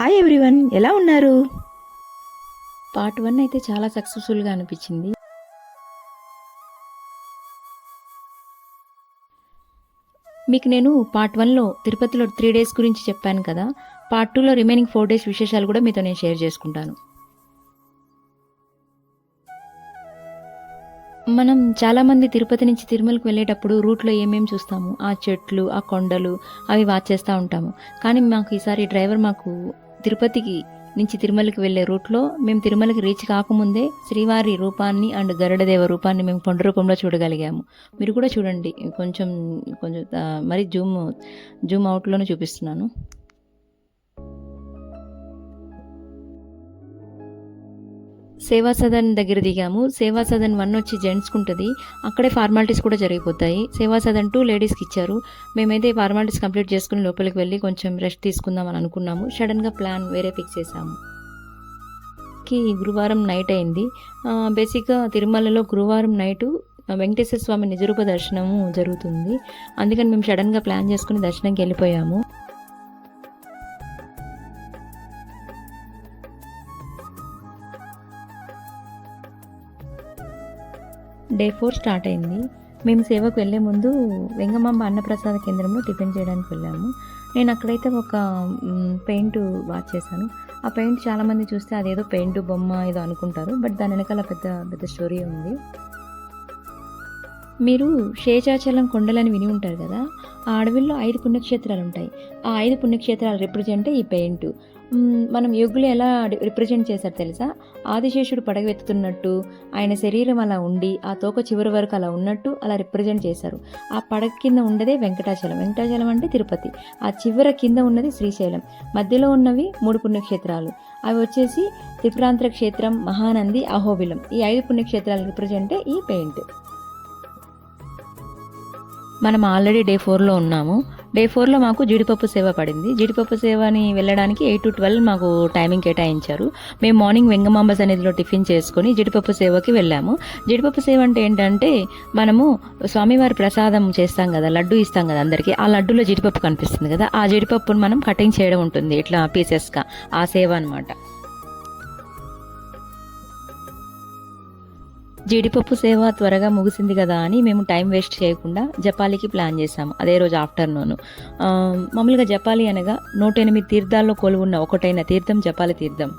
Hi everyone, ఎలా ఉన్నారు? Part 1 అయితే చాలా సక్సెస్ఫుల్గా అనిపించింది. మీకు నేను పార్ట్ 1లో తిరుపతిలో 3 డేస్ గురించి చెప్పాను కదా. పార్ట్ 2లో రిమైనింగ్ 4 డేస్ విశేషాలు కూడా మీతో నేను షేర్ చేసుకుంటాను. మనం చాలామంది తిరుపతి నుంచి తిరుమలకి వెళ్ళేటప్పుడు రూట్లో ఏమేమి చూస్తాము, ఆ చెట్లు, ఆ కొండలు, అవి వాచ్ చేస్తూ ఉంటాము. కానీ మాకు ఈసారి డ్రైవర్ మాకు తిరుపతికి నుంచి తిరుమలకి వెళ్ళే రూట్లో మేము తిరుమలకి రీచ్ కాకముందే శ్రీవారి రూపాన్ని అండ్ గరుడదేవ రూపాన్ని మేము కొండ రూపంలో చూడగలిగాము. మీరు కూడా చూడండి, కొంచెం కొంచెం మరి జూమ్ అవుట్లోనే చూపిస్తున్నాను. సేవా సదన్ దగ్గర దిగాము. సేవా సదన్ 1 వచ్చి జెంట్స్కి ఉంటుంది. అక్కడే ఫార్మాలిటీస్ కూడా జరిగిపోతాయి. సేవా సదన్ 2 లేడీస్కి ఇచ్చారు. మేమైతే ఫార్మాలిటీస్ కంప్లీట్ చేసుకుని లోపలికి వెళ్ళి కొంచెం రెస్ట్ తీసుకుందాం అని అనుకున్నాము. సడన్గా ప్లాన్ వేరే ఫిక్స్ చేసాము. గురువారం నైట్ అయింది. బేసిక్గా తిరుమలలో గురువారం నైటు వెంకటేశ్వర స్వామి నిజరూప దర్శనము జరుగుతుంది. అందుకని మేము సడన్గా ప్లాన్ చేసుకుని దర్శనంకి వెళ్ళిపోయాము. డే 4 స్టార్ట్ అయింది. మేము సేవకు వెళ్ళే ముందు వెంగమాంబ అన్నప్రసాద కేంద్రంలో టిఫిన్ చేయడానికి వెళ్ళాము. నేను అక్కడైతే ఒక పెయింట్ వాచ్ చేశాను. ఆ పెయింట్ చాలామంది చూస్తే అదేదో పెయింట్ బొమ్మ ఏదో అనుకుంటారు, బట్ దాని వెనకాల పెద్ద పెద్ద స్టోరీ ఉంది. మీరు శేషాచలం కొండలని విని ఉంటారు కదా. ఆ అడవిలో 5 పుణ్యక్షేత్రాలు ఉంటాయి. ఆ 5 పుణ్యక్షేత్రాలు రిప్రజెంటే ఈ పెయింట్. మనం యోగులు ఎలా రిప్రజెంట్ చేశారు తెలుసా? ఆదిశేషుడు పడగెత్తుతున్నట్టు ఆయన శరీరం అలా ఉండి ఆ తోక చివరి వరకు అలా ఉన్నట్టు అలా రిప్రజెంట్ చేశారు. ఆ పడగ కింద ఉండదే వెంకటాచలం. వెంకటాచలం అంటే తిరుపతి. ఆ చివర కింద ఉన్నది శ్రీశైలం. మధ్యలో ఉన్నవి 3 పుణ్యక్షేత్రాలు. అవి వచ్చేసి త్రిపురాంతర క్షేత్రం, మహానంది, అహోబిలం. ఈ 5 పుణ్యక్షేత్రాలు రిప్రజెంటే ఈ పెయింట్. మనం ఆల్రెడీ డే 4లో ఉన్నాము. డే 4లో మాకు జీడిపప్పు సేవ పడింది. జీడిపప్పు సేవని వెళ్ళడానికి 8 to 12 మాకు టైమింగ్ కేటాయించారు. మేము మార్నింగ్ వెంగమాంబ సన్నిధిలో టిఫిన్ చేసుకొని జీడిపప్పు సేవకి వెళ్ళాము. జీడిపప్పు సేవ అంటే ఏంటంటే, మనము స్వామివారి ప్రసాదం చేస్తాం కదా, లడ్డు ఇస్తాం కదా అందరికీ. ఆ లడ్డులో జీడిపప్పు కనిపిస్తుంది కదా, ఆ జీడిపప్పును మనం కటింగ్ చేయడం ఉంటుంది ఇట్లా పీసెస్గా. ఆ సేవ అనమాట. జీడిపప్పు సేవ త్వరగా ముగిసింది కదా అని మేము టైం వేస్ట్ చేయకుండా జపాలికి ప్లాన్ చేసాము అదే రోజు ఆఫ్టర్నూన్. మామూలుగా జపాలి అనగా 108 తీర్థాల్లో కొలువున్న ఒకటైన తీర్థం జపాలి తీర్థం.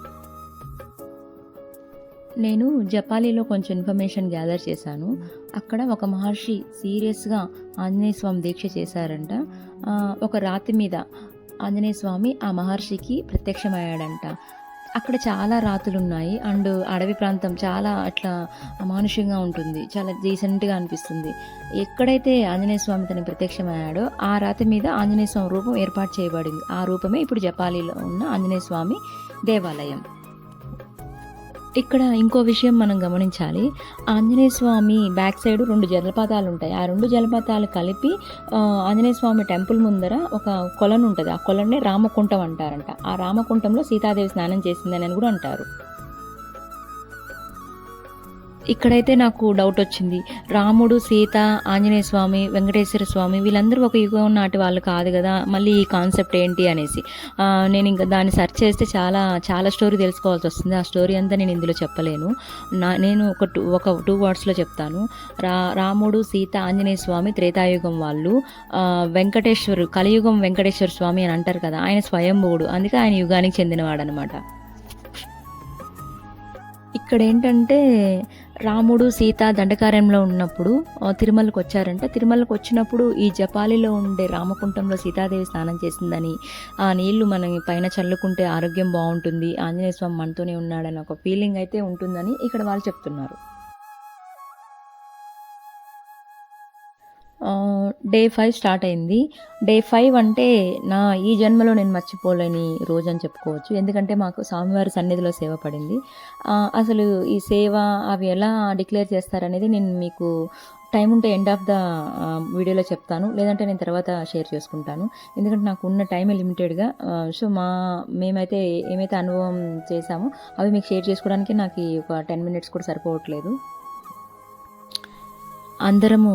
నేను జపాలిలో కొంచెం ఇన్ఫర్మేషన్ గ్యాదర్ చేశాను. అక్కడ ఒక మహర్షి సీరియస్గా ఆంజనేయ స్వామి దీక్ష చేశారంట. ఒక రాతి మీద ఆంజనేయ స్వామి ఆ మహర్షికి ప్రత్యక్షమయ్యాడంట. అక్కడ చాలా రాతులు ఉన్నాయి అండ్ అడవి ప్రాంతం చాలా అట్లా అమానుషంగా ఉంటుంది, చాలా డీసెంట్గా అనిపిస్తుంది. ఎక్కడైతే ఆంజనేయ స్వామి తనకి ప్రత్యక్షమయ్యాడో ఆ రాతి మీద ఆంజనేయ స్వామి రూపం ఏర్పాటు చేయబడింది. ఆ రూపమే ఇప్పుడు జపాలిలో ఉన్న ఆంజనేయ స్వామి దేవాలయం. ఇక్కడ ఇంకో విషయం మనం గమనించాలి. ఆంజనేయ స్వామి బ్యాక్ సైడ్ 2 జలపాతాలు ఉంటాయి. ఆ 2 జలపాతాలు కలిపి ఆంజనేయ స్వామి టెంపుల్ ముందర ఒక కొలను ఉంటుంది. ఆ కొలనే రామకుంటం అంటారంట. ఆ రామకుంటంలో సీతాదేవి స్నానం చేసిందని కూడా అంటారు. ఇక్కడైతే నాకు డౌట్ వచ్చింది. రాముడు, సీత, ఆంజనేయ స్వామి, వెంకటేశ్వర స్వామి వీళ్ళందరూ ఒక యుగం నాటి వాళ్ళు కాదు కదా, మళ్ళీ ఈ కాన్సెప్ట్ ఏంటి అనేసి నేను ఇంకా దాన్ని సెర్చ్ చేస్తే చాలా చాలా స్టోరీ తెలుసుకోవాల్సి వస్తుంది. ఆ స్టోరీ అంతా నేను ఇందులో చెప్పలేను. నేను ఒక 2 wordsలో చెప్తాను. రాముడు, సీత, ఆంజనేయ స్వామి త్రేతాయుగం వాళ్ళు. కలియుగం వెంకటేశ్వర స్వామి అని అంటారు కదా, ఆయన స్వయంభువుడు, అందుకే ఆయన యుగానికి చెందినవాడు అనమాట. ఇక్కడ ఏంటంటే, రాముడు సీత దండకారణ్యంలో ఉన్నప్పుడు తిరుమలకు వచ్చారంట. తిరుమలకు వచ్చినప్పుడు ఈ జపాలిలో ఉండే రామకుంటంలో సీతాదేవి స్నానం చేసిందని, ఆ నీళ్లు మన పైన చల్లుకుంటే ఆరోగ్యం బాగుంటుంది, ఆంజనేయ స్వామి మనతోనే ఉన్నాడని ఒక ఫీలింగ్ అయితే ఉంటుందని ఇక్కడ వాళ్ళు చెప్తున్నారు. డే 5 స్టార్ట్ అయింది. డే 5 అంటే ఈ జన్మలో నేను మర్చిపోలేని రోజు అని చెప్పుకోవచ్చు. ఎందుకంటే మాకు స్వామివారి సన్నిధిలో సేవ పడింది. అసలు ఈ సేవ అవి ఎలా డిక్లేర్ చేస్తారనేది నేను మీకు టైం ఉంటే ఎండ్ ఆఫ్ ద వీడియోలో చెప్తాను, లేదంటే నేను తర్వాత షేర్ చేసుకుంటాను. ఎందుకంటే నాకు ఉన్న టైమే లిమిటెడ్గా. సో మేమైతే ఏమైతే అనుభవం చేశామో అవి మీకు షేర్ చేసుకోవడానికి నాకు ఒక 10 minutes కూడా సరిపోవట్లేదు. అందరము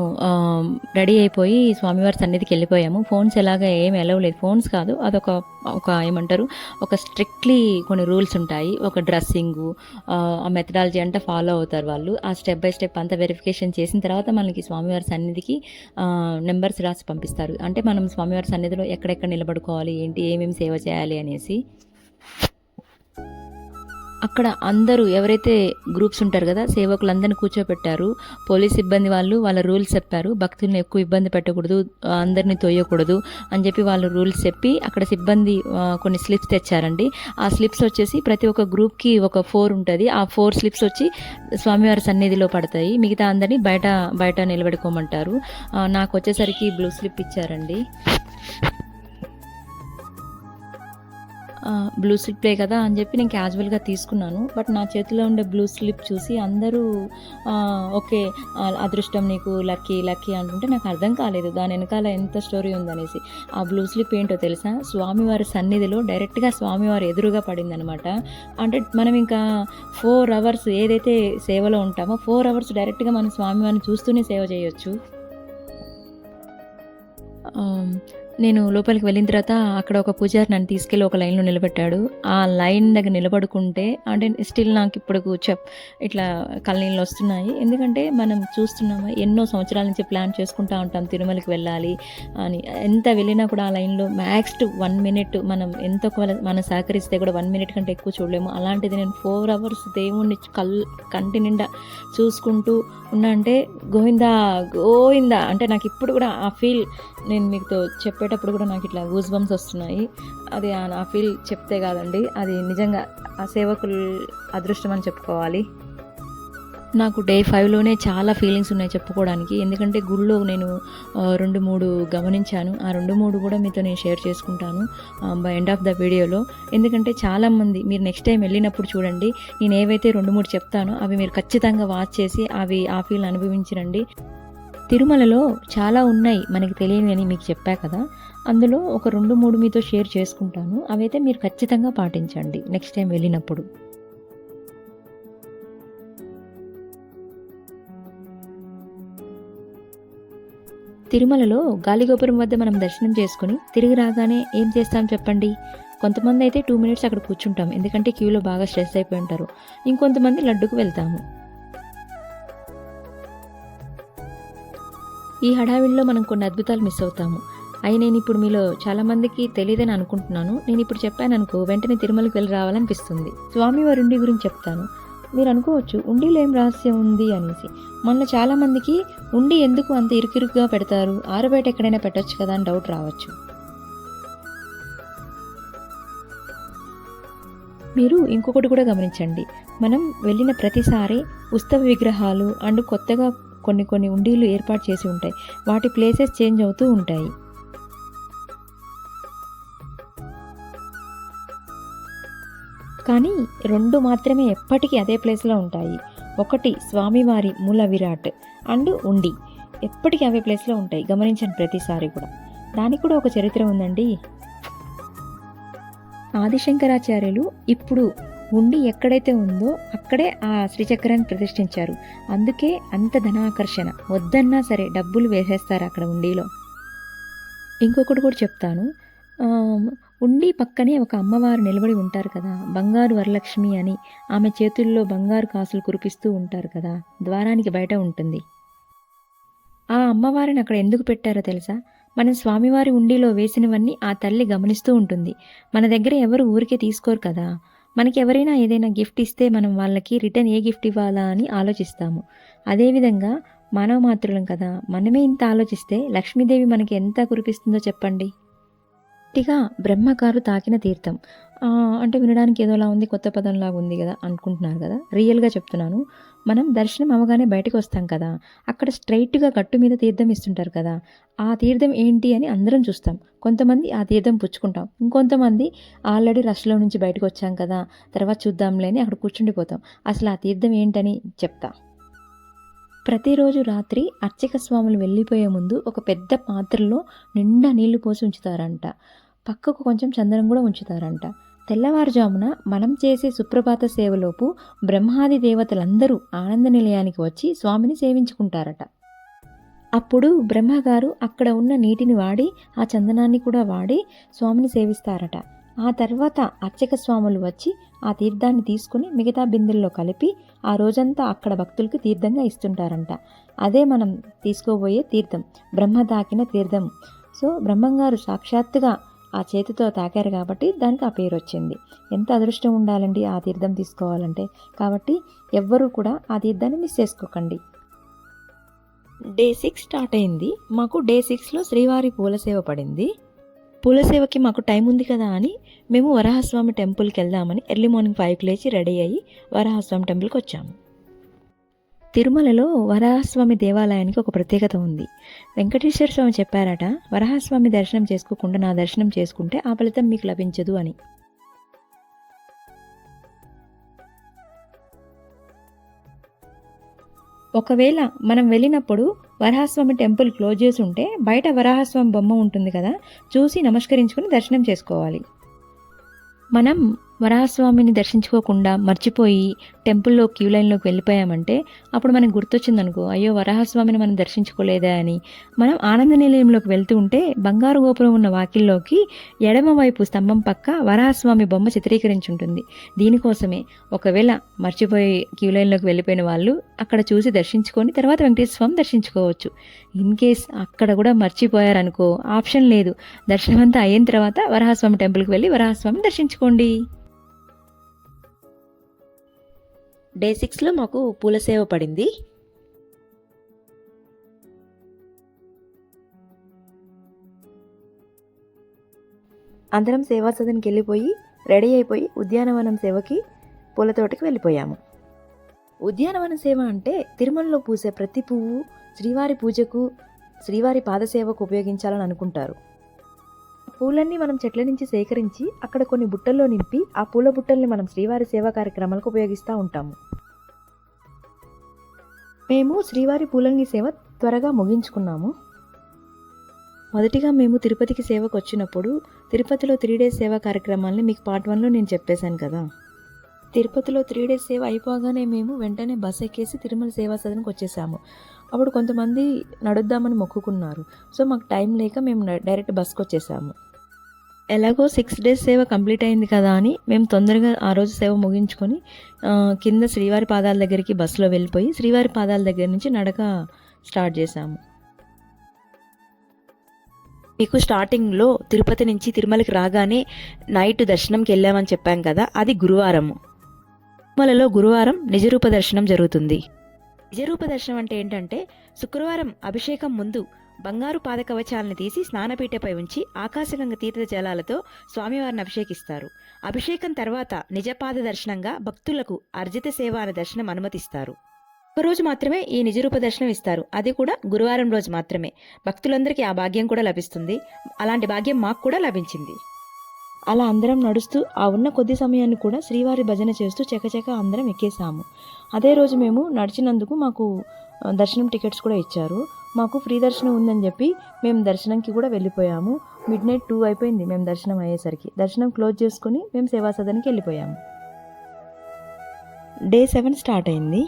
రెడీ అయిపోయి స్వామివారి సన్నిధికి వెళ్ళిపోయాము. ఫోన్స్ ఎలాగా ఏమి అలౌ లేదు. ఫోన్స్ కాదు, అదొక ఏమంటారు, ఒక స్ట్రిక్ట్లీ కొన్ని రూల్స్ ఉంటాయి. ఒక డ్రెస్సింగు, ఆ మెథడాలజీ అంతా ఫాలో అవుతారు వాళ్ళు. ఆ స్టెప్ బై స్టెప్ అంతా వెరిఫికేషన్ చేసిన తర్వాత మనకి స్వామివారి సన్నిధికి నెంబర్స్ రాసి పంపిస్తారు. అంటే మనం స్వామివారి సన్నిధిలో ఎక్కడెక్కడ నిలబడుకోవాలి, ఏంటి, ఏమేమి సేవ చేయాలి అనేసి. అక్కడ అందరూ ఎవరైతే గ్రూప్స్ ఉంటారు కదా, సేవకులందరినీ కూర్చోపెట్టారు. పోలీస్ సిబ్బంది వాళ్ళు వాళ్ళ రూల్స్ చెప్పారు. భక్తుల్ని ఎక్కువ ఇబ్బంది పెట్టకూడదు, అందరినీ తోయకూడదు అని చెప్పి వాళ్ళు రూల్స్ చెప్పి అక్కడ సిబ్బంది కొన్ని స్లిప్స్ తెచ్చారండి. ఆ స్లిప్స్ వచ్చేసి ప్రతి ఒక్క గ్రూప్కి ఒక 4 ఉంటుంది. ఆ 4 స్లిప్స్ వచ్చి స్వామివారి సన్నిధిలో పడతాయి. మిగతా అందరినీ బయట నిలబెట్టుకోమంటారు. నాకు వచ్చేసరికి బ్లూ స్లిప్ ఇచ్చారండి. బ్లూ స్లిప్పే కదా అని చెప్పి నేను క్యాజువల్గా తీసుకున్నాను. బట్ నా చేతిలో ఉండే బ్లూ స్లిప్ చూసి అందరూ ఓకే, అదృష్టం నీకు, లక్కీ అంటుంటే నాకు అర్థం కాలేదు దాని వెనకాల ఎంత స్టోరీ ఉందనేసి. ఆ బ్లూ స్లిప్ ఏంటో తెలుసా, స్వామివారి సన్నిధిలో డైరెక్ట్గా స్వామివారి ఎదురుగా పడిందనమాట. అంటే మనం ఇంకా 4 అవర్స్ ఏదైతే సేవలో ఉంటామో 4 అవర్స్ డైరెక్ట్గా మనం స్వామివారిని చూస్తూనే సేవ చేయొచ్చు. నేను లోపలికి వెళ్ళిన తర్వాత అక్కడ ఒక పూజారి నన్ను తీసుకెళ్ళి ఒక లైన్లో నిలబెట్టాడు. ఆ లైన్ దగ్గర నిలబడుకుంటే అంటే స్టిల్ నాకు ఇప్పుడు ఇట్లా కళ్ళనీళ్ళు వస్తున్నాయి. ఎందుకంటే మనం చూస్తున్నాము, ఎన్నో సంవత్సరాల నుంచి ప్లాన్ చేసుకుంటూ ఉంటాం తిరుమలకి వెళ్ళాలి అని. ఎంత వెళ్ళినా కూడా ఆ లైన్లో మ్యాక్స్ 1 మినిట్ మనం మనం సహకరిస్తే కూడా 1 మినిట్ కంటే ఎక్కువ చూడలేము. అలాంటిది నేను 4 అవర్స్ దేవుణ్ణి కంటి నిండా చూసుకుంటూ ఉన్నా అంటే గోవిందా అంటే నాకు ఇప్పుడు కూడా ఆ ఫీల్, నేను మీతో చెప్పేటప్పుడు కూడా నాకు ఇట్లా గూస్ బంప్స్ వస్తున్నాయి. అది ఆ ఫీల్ చెప్తే కాదండి, అది నిజంగా ఆ సేవకులు అదృష్టం అని చెప్పుకోవాలి. నాకు డే 5లోనే చాలా ఫీలింగ్స్ ఉన్నాయి చెప్పుకోవడానికి. ఎందుకంటే గుళ్ళో నేను 2-3 గమనించాను. ఆ 2-3 కూడా మీతో నేను షేర్ చేసుకుంటాను బై ఎండ్ ఆఫ్ ద వీడియోలో. ఎందుకంటే చాలామంది మీరు నెక్స్ట్ టైం వెళ్ళినప్పుడు చూడండి, నేను ఏవైతే 2-3 చెప్తానో అవి మీరు ఖచ్చితంగా వాచ్ చేసి ఆ ఫీల్ అనుభవించరండి. తిరుమలలో చాలా ఉన్నాయి మనకి తెలియని అని మీకు చెప్పా కదా, అందులో ఒక 2-3 మీతో షేర్ చేసుకుంటాను. అవైతే మీరు ఖచ్చితంగా పాటించండి నెక్స్ట్ టైం వెళ్ళినప్పుడు. తిరుమలలో గాలిగోపురం వద్ద మనం దర్శనం చేసుకుని తిరిగి రాగానే ఏం చేస్తాం చెప్పండి? కొంతమంది అయితే 2 మినిట్స్ అక్కడ కూర్చుంటాం, ఎందుకంటే క్యూలో బాగా స్ట్రెస్ అయిపోయి ఉంటారు. ఇంకొంతమంది లడ్డుకు వెళ్తాము. ఈ హడావిడిలో మనం కొన్ని అద్భుతాలు మిస్ అవుతాము. నేను ఇప్పుడు మీలో చాలామందికి తెలియదని అనుకుంటున్నాను. నేను ఇప్పుడు చెప్పాను అనుకో, వెంటనే తిరుమలకి వెళ్ళి రావాలనిపిస్తుంది. స్వామివారి ఉండి గురించి చెప్తాను. మీరు అనుకోవచ్చు ఉండిలో ఏం రహస్యం ఉంది అనేసి. మనలో చాలామందికి ఉండి ఎందుకు అంత ఇరుకిరుగ్గా పెడతారు, ఆరుబయట ఎక్కడైనా పెట్టొచ్చు కదా అని డౌట్ రావచ్చు. మీరు ఇంకొకటి కూడా గమనించండి, మనం వెళ్ళిన ప్రతిసారి ఉత్సవ విగ్రహాలు అండ్ కొత్తగా కొన్ని ఉండీలు ఏర్పాటు చేసి ఉంటాయి. వాటి ప్లేసెస్ చేంజ్ అవుతూ ఉంటాయి. కానీ 2 మాత్రమే ఎప్పటికీ అదే ప్లేస్లో ఉంటాయి. ఒకటి స్వామివారి మూల విరాట్ అండ్ ఉండి, ఎప్పటికీ అవే ప్లేస్లో ఉంటాయి. గమనించండి ప్రతిసారి కూడా. దానికి కూడా ఒక చరిత్ర ఉందండి. ఆదిశంకరాచార్యులు ఇప్పుడు ఉండి ఎక్కడైతే ఉందో అక్కడే ఆ శ్రీచక్రాన్ని ప్రతిష్ఠించారు. అందుకే అంత ధనాకర్షణ. వద్దన్నా సరే డబ్బులు వేసేస్తారు అక్కడ ఉండిలో. ఇంకొకటి కూడా చెప్తాను. ఉండి పక్కనే ఒక అమ్మవారు నిలబడి ఉంటారు కదా, బంగారు వరలక్ష్మి అని. ఆమె చేతుల్లో బంగారు కాసులు కురిపిస్తూ ఉంటారు కదా, ద్వారానికి బయట ఉంటుంది. ఆ అమ్మవారిని అక్కడ ఎందుకు పెట్టారో తెలుసా? మనం స్వామివారి ఉండిలో వేసినవన్నీ ఆ తల్లి గమనిస్తూ ఉంటుంది. మన దగ్గర ఎవరు ఊరికే తీసుకోరు కదా. మనకి ఎవరైనా ఏదైనా గిఫ్ట్ ఇస్తే మనం వాళ్ళకి రిటర్న్ ఏ గిఫ్ట్ ఇవ్వాలా అని ఆలోచిస్తాము. అదేవిధంగా మానవ మాతృలం కదా, మనమే ఇంత ఆలోచిస్తే లక్ష్మీదేవి మనకి ఎంత కురిపిస్తుందో చెప్పండి. గట్టిగా బ్రహ్మగారు తాకిన తీర్థం అంటే వినడానికి ఏదోలా ఉంది, కొత్త పదంలాగా ఉంది కదా అనుకుంటున్నారు కదా. రియల్గా చెప్తున్నాను. మనం దర్శనం అవగానే బయటకు వస్తాం కదా, అక్కడ స్ట్రైట్గా గట్టు మీద తీర్థం ఇస్తుంటారు కదా. ఆ తీర్థం ఏంటి అని అందరం చూస్తాం. కొంతమంది ఆ తీర్థం పుచ్చుకుంటాం, ఇంకొంతమంది ఆల్రెడీ రష్లో నుంచి బయటకు వచ్చాం కదా, తర్వాత చూద్దాంలే అని అక్కడ కూర్చుండిపోతాం. అసలు ఆ తీర్థం ఏంటని చెప్తా. ప్రతిరోజు రాత్రి అర్చక స్వాములు వెళ్ళిపోయే ముందు ఒక పెద్ద పాత్రలో నిండా నీళ్లు పోసి ఉంచుతారంట. పక్కకు కొంచెం చందనం కూడా ఉంచుతారంట. తెల్లవారుజామున మనం చేసే సుప్రభాత సేవలోపు బ్రహ్మాది దేవతలందరూ ఆనంద నిలయానికి వచ్చి స్వామిని సేవించుకుంటారట. అప్పుడు బ్రహ్మగారు అక్కడ ఉన్న నీటిని వాడి ఆ చందనాన్ని కూడా వాడి స్వామిని సేవిస్తారట. ఆ తర్వాత అర్చక స్వాములు వచ్చి ఆ తీర్థాన్ని తీసుకుని మిగతా బిందెల్లో కలిపి ఆ రోజంతా అక్కడ భక్తులకు తీర్థంగా ఇస్తుంటారంట. అదే మనం తీసుకోబోయే తీర్థం, బ్రహ్మ తాకిన తీర్థం. సో బ్రహ్మంగారు సాక్షాత్తుగా ఆ చేతితో తాకారు కాబట్టి దానికి ఆ పేరు వచ్చింది. ఎంత అదృష్టం ఉండాలండి ఆ తీర్థం తీసుకోవాలంటే. కాబట్టి ఎవ్వరూ కూడా ఆ తీర్థాన్ని మిస్ చేసుకోకండి. డే 6 స్టార్ట్ అయింది. మాకు డే 6లో శ్రీవారి పూలసేవ పడింది. పూలసేవకి మాకు టైం ఉంది కదా అని మేము వరాహస్వామి టెంపుల్కి వెళ్దామని ఎర్లీ మార్నింగ్ 5కి లేచి రెడీ అయ్యి వరాహస్వామి టెంపుల్కి వచ్చాము. తిరుమలలో వరాహస్వామి దేవాలయానికి ఒక ప్రత్యేకత ఉంది. వెంకటేశ్వర స్వామి చెప్పారట, వరాహస్వామి దర్శనం చేసుకోకుండా నా దర్శనం చేసుకుంటే ఆ ఫలితం మీకు లభించదు అని. ఒకవేళ మనం వెళ్ళినప్పుడు వరాహస్వామి టెంపుల్ క్లోజ్ చేసి ఉంటే బయట వరాహస్వామి బొమ్మ ఉంటుంది కదా, చూసి నమస్కరించుకుని దర్శనం చేసుకోవాలి. మనం వరాహస్వామిని దర్శించుకోకుండా మర్చిపోయి టెంపుల్లో క్యూ లైన్లోకి వెళ్ళిపోయామంటే అప్పుడు మనకు గుర్తొచ్చిందనుకో, అయ్యో వరాహస్వామిని మనం దర్శించుకోలేదా అని. మనం ఆనంద నిలయంలోకి వెళ్తూ ఉంటే బంగారు గోపురం ఉన్న వాకిల్లోకి ఎడమవైపు స్తంభం పక్క వరాహస్వామి బొమ్మ చిత్రీకరించి ఉంటుంది. దీనికోసమే ఒకవేళ మర్చిపోయి క్యూ లైన్లోకి వెళ్ళిపోయిన వాళ్ళు అక్కడ చూసి దర్శించుకొని తర్వాత వెంకటేశ్వర స్వామి దర్శించుకోవచ్చు. ఇన్ కేస్ అక్కడ కూడా మర్చిపోయారనుకో, ఆప్షన్ లేదు. దర్శనం అంతా అయిన తర్వాత వరాహస్వామి టెంపుల్కి వెళ్ళి వరాహస్వామిని దర్శించుకోండి. డే 6లో మాకు పూలసేవ పడింది. అందరం సేవా సదన్కి వెళ్ళిపోయి రెడీ అయిపోయి ఉద్యానవనం సేవకి పూలతోటకి వెళ్ళిపోయాము. ఉద్యానవన సేవ అంటే తిరుమలలో పూసే ప్రతి పువ్వు శ్రీవారి పూజకు, శ్రీవారి పాదసేవకు ఉపయోగించాలని అనుకుంటారు. పూలన్నీ మనం చెట్ల నుంచి సేకరించి అక్కడ కొన్ని బుట్టల్లో నింపి ఆ పూల బుట్టల్ని మనం శ్రీవారి సేవా కార్యక్రమాలకు ఉపయోగిస్తూ ఉంటాము. మేము శ్రీవారి పూలంగి సేవ త్వరగా ముగించుకున్నాము. మొదటిగా మేము తిరుపతికి సేవకు వచ్చినప్పుడు తిరుపతిలో 3 డేస్ సేవా కార్యక్రమాలని మీకు పార్ట్ 1లో నేను చెప్పేశాను కదా. తిరుపతిలో 3 డేస్ సేవ అయిపోగానే మేము వెంటనే బస్ ఎక్కేసి తిరుమల సేవా సదన్కి వచ్చేసాము. అప్పుడు కొంతమంది నడుద్దామని మొక్కుకున్నారు. సో మాకు టైం లేక మేము డైరెక్ట్ బస్కి వచ్చేసాము. ఎలాగో 6 డేస్ సేవ కంప్లీట్ అయింది కదా అని మేము తొందరగా ఆ రోజు సేవ ముగించుకొని కింద శ్రీవారి పాదాల దగ్గరికి బస్సులో వెళ్ళిపోయి శ్రీవారి పాదాల దగ్గర నుంచి నడక స్టార్ట్ చేశాము. మీకు స్టార్టింగ్లో తిరుపతి నుంచి తిరుమలకి రాగానే నైట్ దర్శనంకి వెళ్ళామని చెప్పాం కదా, అది గురువారము. తిరుమలలో గురువారం నిజరూప దర్శనం జరుగుతుంది. నిజరూప దర్శనం అంటే ఏంటంటే శుక్రవారం అభిషేకం ముందు బంగారు పాద కవచాలను తీసి స్నానపీఠపై ఉంచి ఆకాశగంగ తీర్థ జలాలతో స్వామివారిని అభిషేకిస్తారు. అభిషేకం తర్వాత నిజపాద దర్శనంగా భక్తులకు అర్జిత సేవ అనే దర్శనం అనుమతిస్తారు. ఒకరోజు మాత్రమే ఈ నిజరూప దర్శనం ఇస్తారు, అది కూడా గురువారం రోజు మాత్రమే. భక్తులందరికీ ఆ భాగ్యం కూడా లభిస్తుంది. అలాంటి భాగ్యం మాకు కూడా లభించింది. అలా అందరం నడుస్తూ ఆ ఉన్న కొద్ది సమయాన్ని కూడా శ్రీవారి భజన చేస్తూ చకచక అందరం ఎక్కేసాము. అదే రోజు మేము నడిచినందుకు మాకు దర్శనం టికెట్స్ కూడా ఇచ్చారు. మాకు ఫ్రీ దర్శనం ఉందని చెప్పి మేము దర్శనంకి కూడా వెళ్ళిపోయాము. మిడ్నైట్ 2 అయిపోయింది మేము దర్శనం అయ్యేసరికి. దర్శనం క్లోజ్ చేసుకుని మేము సేవా సదన్కి వెళ్ళిపోయాము. డే 7 స్టార్ట్ అయింది.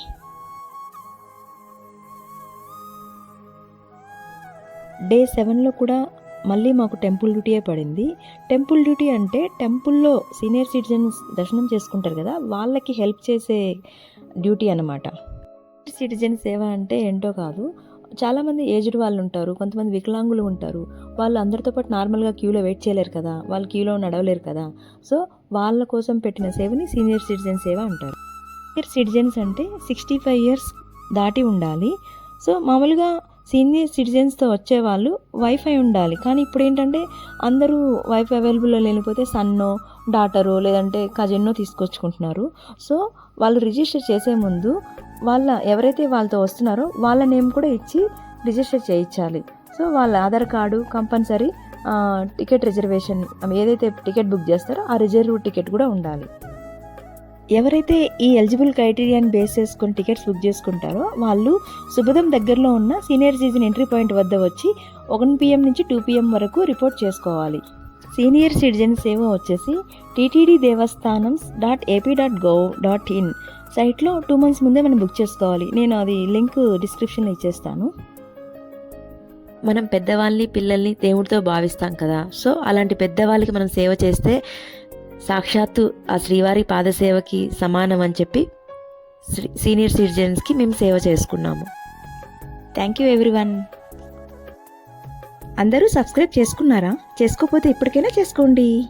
డే 7లో కూడా మళ్ళీ మాకు టెంపుల్ డ్యూటీయే పడింది. టెంపుల్ డ్యూటీ అంటే టెంపుల్లో సీనియర్ సిటిజన్స్ దర్శనం చేసుకుంటారు కదా, వాళ్ళకి హెల్ప్ చేసే డ్యూటీ అన్నమాట. సిటిజన్ సేవ అంటే ఏంటో కాదు, చాలామంది ఏజ్డ్ వాళ్ళు ఉంటారు, కొంతమంది వికలాంగులు ఉంటారు. వాళ్ళు అందరితో పాటు నార్మల్గా క్యూలో వెయిట్ చేయలేరు కదా, వాళ్ళు క్యూలో నడవలేరు కదా. సో వాళ్ళ కోసం పెట్టిన సేవని సీనియర్ సిటిజన్ సేవ అంటారు. సీనియర్ సిటిజన్స్ అంటే 65 ఇయర్స్ దాటి ఉండాలి. సో మామూలుగా సీనియర్ సిటిజన్స్తో వచ్చేవాళ్ళు వైఫై ఉండాలి. కానీ ఇప్పుడు ఏంటంటే అందరూ వైఫై అవైలబుల్లో లేకపోతే సన్నో, డాటరో లేదంటే కజిన్నో తీసుకొచ్చుకుంటున్నారు. సో వాళ్ళు రిజిస్టర్ చేసే ముందు ఎవరైతే వాళ్ళతో వస్తున్నారో వాళ్ళ నేమ్ కూడా ఇచ్చి రిజిస్టర్ చేయించాలి. సో వాళ్ళ Aadhaar card compulsory, ticket reservation ఏదైతే టికెట్ బుక్ చేస్తారో ఆ రిజర్వ్ టికెట్ కూడా ఉండాలి. ఎవరైతే ఈ ఎలిజిబుల్ క్రైటీరియాని బేస్ చేసుకొని టికెట్స్ బుక్ చేసుకుంటారో వాళ్ళు శుభదం దగ్గరలో ఉన్న సీనియర్ సిటిజన్ ఎంట్రీ పాయింట్ వద్ద వచ్చి 1 PM నుంచి 2 PM వరకు రిపోర్ట్ చేసుకోవాలి. సీనియర్ సిటిజన్ సేవ వచ్చేసి ttddevastanams.ap.gov.in సైట్లో 2 months ముందే మనం బుక్ చేసుకోవాలి. నేను అది లింక్ డిస్క్రిప్షన్లో ఇచ్చేస్తాను. మనం పెద్దవాళ్ళని పిల్లల్ని దేవుడితో భావిస్తాం కదా. సో అలాంటి పెద్దవాళ్ళకి మనం సేవ చేస్తే సాక్షాత్తు ఆ శ్రీవారి పాదసేవకి సమానం అని చెప్పి సీనియర్ సిటిజన్స్కి మేము సేవ చేసుకున్నాము. Thank you everyone. అందరూ సబ్స్క్రైబ్ చేసుకున్నారా? చేసుకోకపోతే ఇప్పటికైనా చేసుకోండి.